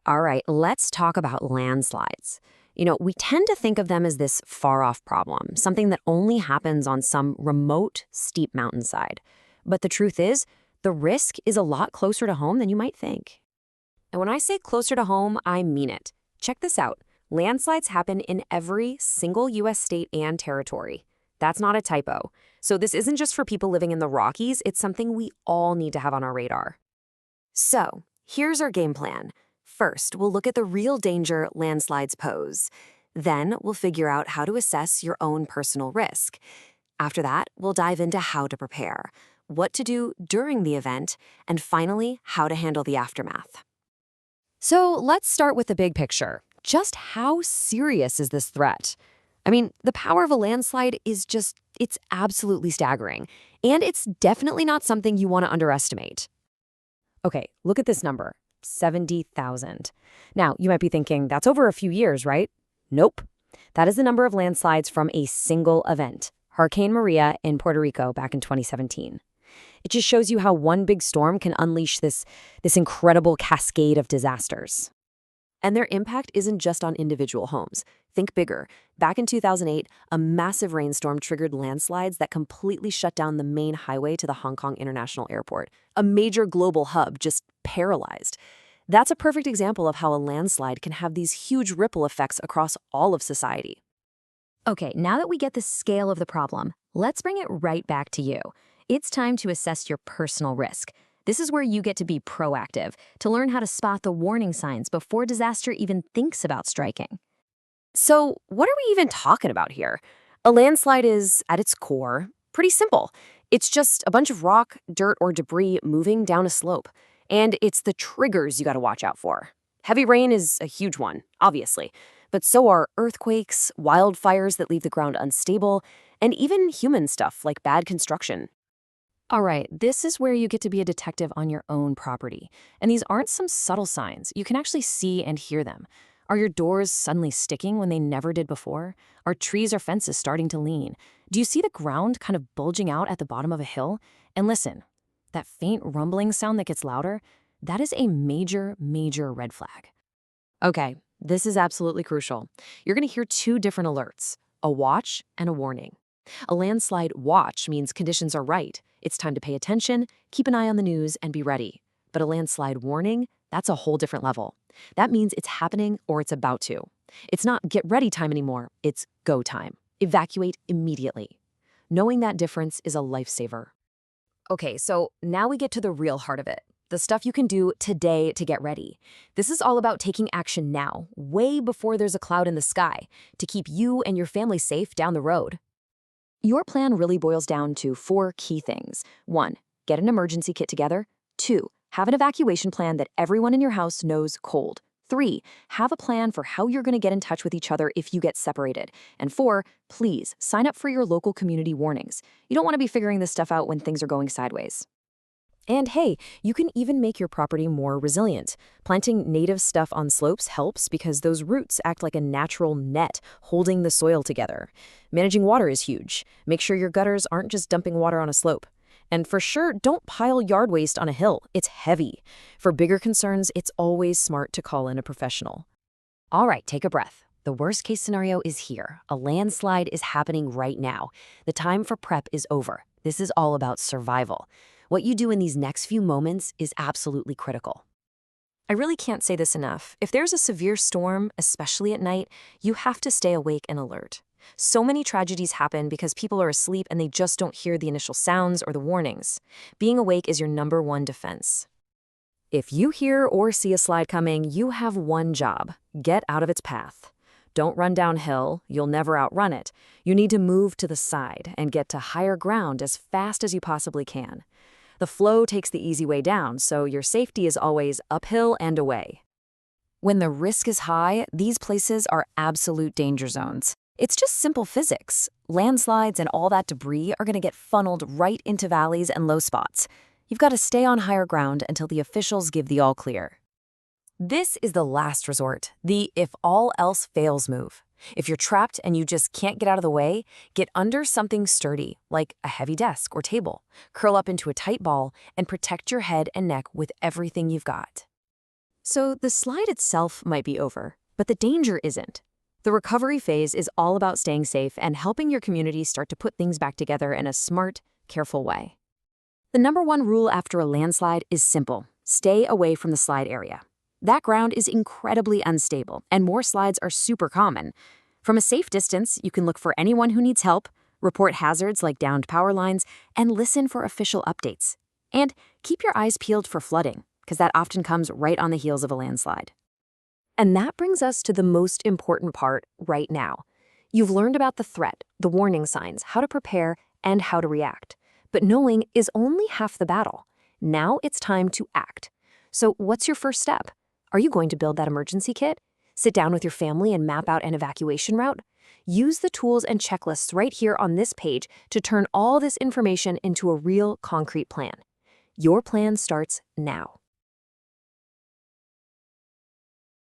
All right, let's talk about landslides. We tend to think of them as this far-off problem, something that only happens on some remote, steep mountainside. But the truth is, the risk is a lot closer to home than you might think. And when I say closer to home, I mean it. Check this out. Landslides happen in every single U.S. state and territory. That's not a typo. So this isn't just for people living in the Rockies, it's something we all need to have on our radar. So, here's our game plan. First, we'll look at the real danger landslides pose. Then, we'll figure out how to assess your own personal risk. After that, we'll dive into how to prepare, what to do during the event, and finally, how to handle the aftermath. So, let's start with the big picture. Just how serious is this threat? I mean, the power of a landslide is it's absolutely staggering. And it's definitely not something you want to underestimate. Okay, look at this number, 70,000. Now, you might be thinking, that's over a few years, right? Nope. That is the number of landslides from a single event, Hurricane Maria in Puerto Rico back in 2017. It just shows you how one big storm can unleash this incredible cascade of disasters. And their impact isn't just on individual homes. Think bigger. Back in 2008, a massive rainstorm triggered landslides that completely shut down the main highway to the Hong Kong International Airport. A major global hub just paralyzed. That's a perfect example of how a landslide can have these huge ripple effects across all of society. Okay, now that we get the scale of the problem, let's bring it right back to you. It's time to assess your personal risk. This is where you get to be proactive, to learn how to spot the warning signs before disaster even thinks about striking. So, what are we even talking about here? A landslide is, at its core, pretty simple. It's just a bunch of rock, dirt, or debris moving down a slope. And it's the triggers you gotta watch out for. Heavy rain is a huge one, obviously. But so are earthquakes, wildfires that leave the ground unstable, and even human stuff like bad construction. All right, this is where you get to be a detective on your own property. And these aren't some subtle signs. You can actually see and hear them. Are your doors suddenly sticking when they never did before? Are trees or fences starting to lean? Do you see the ground kind of bulging out at the bottom of a hill? And listen, that faint rumbling sound that gets louder, that is a major, major red flag. Okay, this is absolutely crucial. You're going to hear two different alerts, a watch and a warning. A landslide watch means conditions are right. It's time to pay attention, keep an eye on the news, and be ready. But a landslide warning, that's a whole different level. That means it's happening or it's about to. It's not get ready time anymore, it's go time. Evacuate immediately. Knowing that difference is a lifesaver. Okay, so now we get to the real heart of it. The stuff you can do today to get ready. This is all about taking action now, way before there's a cloud in the sky, to keep you and your family safe down the road. Your plan really boils down to 4 key things. 1, get an emergency kit together. 2, have an evacuation plan that everyone in your house knows cold. 3, have a plan for how you're going to get in touch with each other if you get separated. And 4, please sign up for your local community warnings. You don't want to be figuring this stuff out when things are going sideways. And hey, you can even make your property more resilient. Planting native stuff on slopes helps because those roots act like a natural net holding the soil together. Managing water is huge. Make sure your gutters aren't just dumping water on a slope. And for sure, don't pile yard waste on a hill. It's heavy. For bigger concerns, it's always smart to call in a professional. All right, take a breath. The worst case scenario is here. A landslide is happening right now. The time for prep is over. This is all about survival. What you do in these next few moments is absolutely critical. I really can't say this enough. If there's a severe storm, especially at night, you have to stay awake and alert. So many tragedies happen because people are asleep and they just don't hear the initial sounds or the warnings. Being awake is your #1 defense. If you hear or see a slide coming, you have one job: get out of its path. Don't run downhill, you'll never outrun it. You need to move to the side and get to higher ground as fast as you possibly can. The flow takes the easy way down, so your safety is always uphill and away. When the risk is high, these places are absolute danger zones. It's just simple physics. Landslides and all that debris are going to get funneled right into valleys and low spots. You've got to stay on higher ground until the officials give the all clear. This is the last resort, the if all else fails move. If you're trapped and you just can't get out of the way, get under something sturdy, like a heavy desk or table. Curl up into a tight ball and protect your head and neck with everything you've got. So the slide itself might be over, but the danger isn't. The recovery phase is all about staying safe and helping your community start to put things back together in a smart, careful way. The number one rule after a landslide is simple: stay away from the slide area. That ground is incredibly unstable, and more slides are super common. From a safe distance, you can look for anyone who needs help, report hazards like downed power lines, and listen for official updates. And keep your eyes peeled for flooding, because that often comes right on the heels of a landslide. And that brings us to the most important part right now. You've learned about the threat, the warning signs, how to prepare, and how to react. But knowing is only half the battle. Now it's time to act. So what's your first step? Are you going to build that emergency kit? Sit down with your family and map out an evacuation route? Use the tools and checklists right here on this page to turn all this information into a real, concrete plan. Your plan starts now.